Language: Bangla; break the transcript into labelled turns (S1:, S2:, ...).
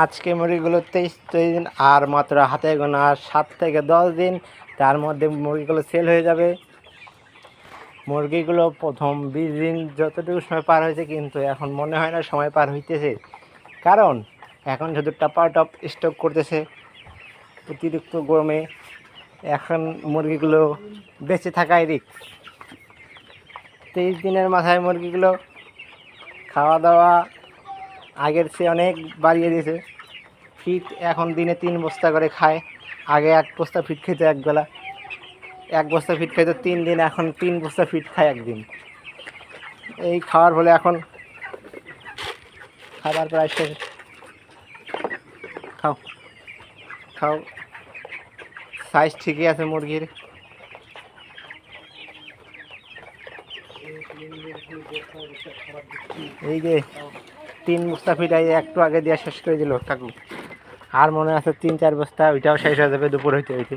S1: আজকে মুরগিগুলো 23 দিন আর মাত্র হাতে গোনা 7 থেকে 10 দিন, তার মধ্যে মুরগিগুলো সেল হয়ে যাবে। মুরগিগুলো প্রথম 20 দিন যতটুকু সময় পার হয়েছে, কিন্তু এখন মনে হয় না সময় পার হইতেছে, কারণ এখন শুধু টপ স্টক করতেছে অতিরিক্ত গরমে। এখন মুরগিগুলো বেঁচে থাকাই রিস্ক। 23 দিনের মাথায় মুরগিগুলো খাওয়া দাওয়া আগের চেয়ে অনেক বাড়িয়ে দিয়েছে। ফিট এখন দিনে 3 বস্তা করে খায়। আগে 1 বস্তা ফিট খেতে একবেলা, 1 বস্তা ফিট খেতে 3 দিন, এখন 3 বস্তা ফিট খায় একদিন। এই খাওয়ার ফলে এখন খাবার প্রায় শেষ। খাও খাও, সাইজ ঠিকই আছে মুরগির। এই যে 3 বস্তা ফিটাই একটু আগে দিয়ে শেষ করে দিল কাকু, আর মনে আছে 3-4 বস্তা, ওইটাও শেষ হয়ে যাবে দুপুর হইতে হইতে।